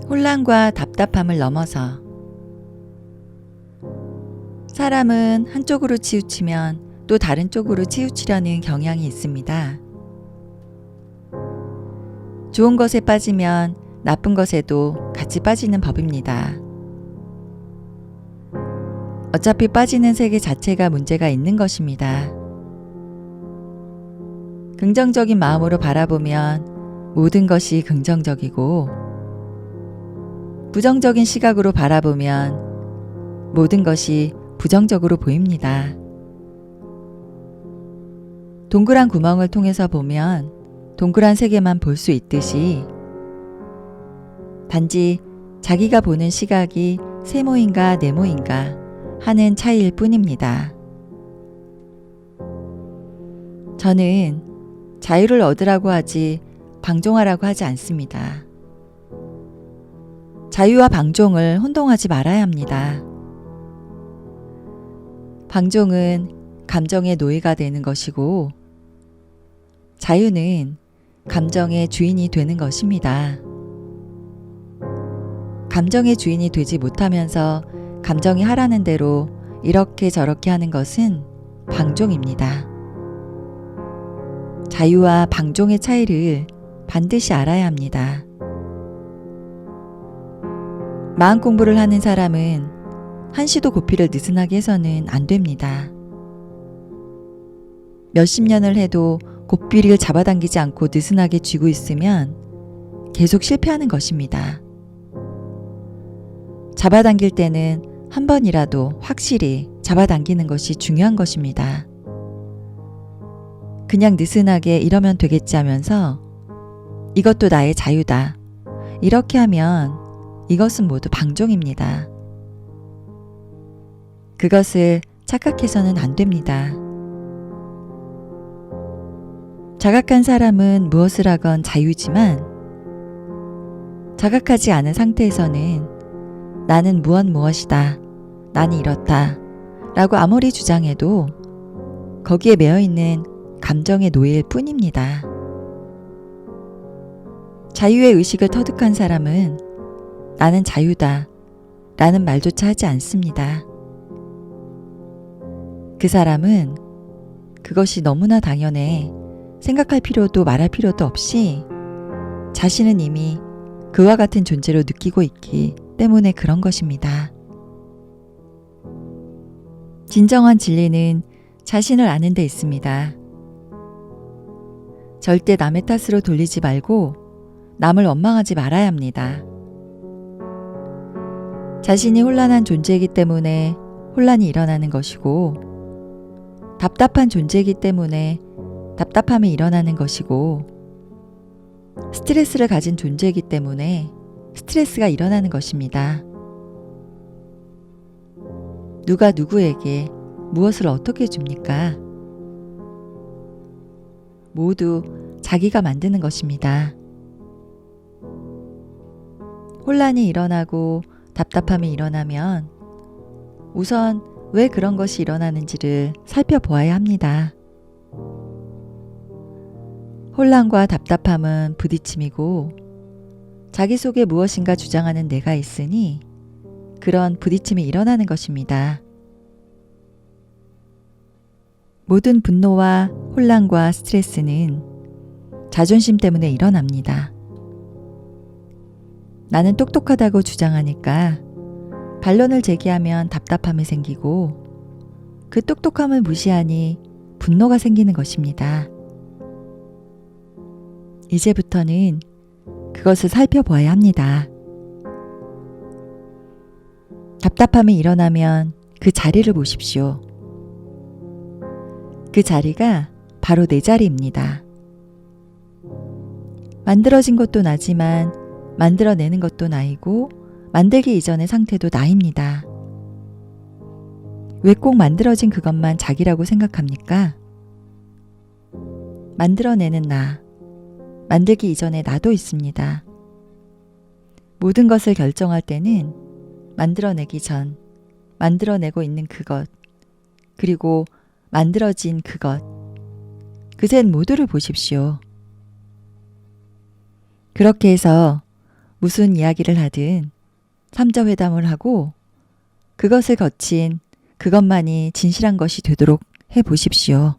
혼란과 답답함을 넘어서 사람은 한쪽으로 치우치면 또 다른 쪽으로 치우치려는 경향이 있습니다. 좋은 것에 빠지면 나쁜 것에도 같이 빠지는 법입니다. 어차피 빠지는 세계 자체가 문제가 있는 것입니다. 긍정적인 마음으로 바라보면 모든 것이 긍정적이고, 부정적인 시각으로 바라보면 모든 것이 부정적으로 보입니다. 동그란 구멍을 통해서 보면 동그란 세계만 볼 수 있듯이, 단지 자기가 보는 시각이 세모인가 네모인가 하는 차이일 뿐입니다. 저는 자유를 얻으라고 하지 방종하라고 하지 않습니다. 자유와 방종을 혼동하지 말아야 합니다. 방종은 감정의 노예가 되는 것이고, 자유는 감정의 주인이 되는 것입니다. 감정의 주인이 되지 못하면서 감정이 하라는 대로 이렇게 저렇게 하는 것은 방종입니다. 자유와 방종의 차이를 반드시 알아야 합니다. 마음 공부를 하는 사람은 한시도 고삐를 느슨하게 해서는 안 됩니다. 몇십 년을 해도 고삐를 잡아당기지 않고 느슨하게 쥐고 있으면 계속 실패하는 것입니다. 잡아당길 때는 한 번이라도 확실히 잡아당기는 것이 중요한 것입니다. 그냥 느슨하게 이러면 되겠지 하면서 이것도 나의 자유다, 이렇게 하면 이것은 모두 방종입니다. 그것을 착각해서는 안 됩니다. 자각한 사람은 무엇을 하건 자유지만, 자각하지 않은 상태에서는 나는 무엇이다, 나는 이렇다 라고 아무리 주장해도 거기에 매여있는 감정의 노예일 뿐입니다. 자유의 의식을 터득한 사람은 나는 자유다 라는 말조차 하지 않습니다. 그 사람은 그것이 너무나 당연해 생각할 필요도 말할 필요도 없이 자신은 이미 그와 같은 존재로 느끼고 있기 때문에 그런 것입니다. 진정한 진리는 자신을 아는 데 있습니다. 절대 남의 탓으로 돌리지 말고 남을 원망하지 말아야 합니다. 자신이 혼란한 존재이기 때문에 혼란이 일어나는 것이고, 답답한 존재이기 때문에 답답함이 일어나는 것이고, 스트레스를 가진 존재이기 때문에 스트레스가 일어나는 것입니다. 누가 누구에게 무엇을 어떻게 줍니까? 모두 자기가 만드는 것입니다. 혼란이 일어나고 답답함이 일어나면 우선 왜 그런 것이 일어나는지를 살펴보아야 합니다. 혼란과 답답함은 부딪힘이고, 자기 속에 무엇인가 주장하는 내가 있으니 그런 부딪힘이 일어나는 것입니다. 모든 분노와 혼란과 스트레스는 자존심 때문에 일어납니다. 나는 똑똑하다고 주장하니까 반론을 제기하면 답답함이 생기고, 그 똑똑함을 무시하니 분노가 생기는 것입니다. 이제부터는 그것을 살펴봐야 합니다. 답답함이 일어나면 그 자리를 보십시오. 그 자리가 바로 내 자리입니다. 만들어진 것도 나지만 만들어내는 것도 나이고, 만들기 이전의 상태도 나입니다. 왜 꼭 만들어진 그것만 자기라고 생각합니까? 만들어내는 나, 만들기 이전에 나도 있습니다. 모든 것을 결정할 때는 만들어내기 전, 만들어내고 있는 그것, 그리고 만들어진 그것, 그셋 모두를 보십시오. 그렇게 해서 무슨 이야기를 하든 삼자회담을 하고 그것을 거친 그것만이 진실한 것이 되도록 해 보십시오.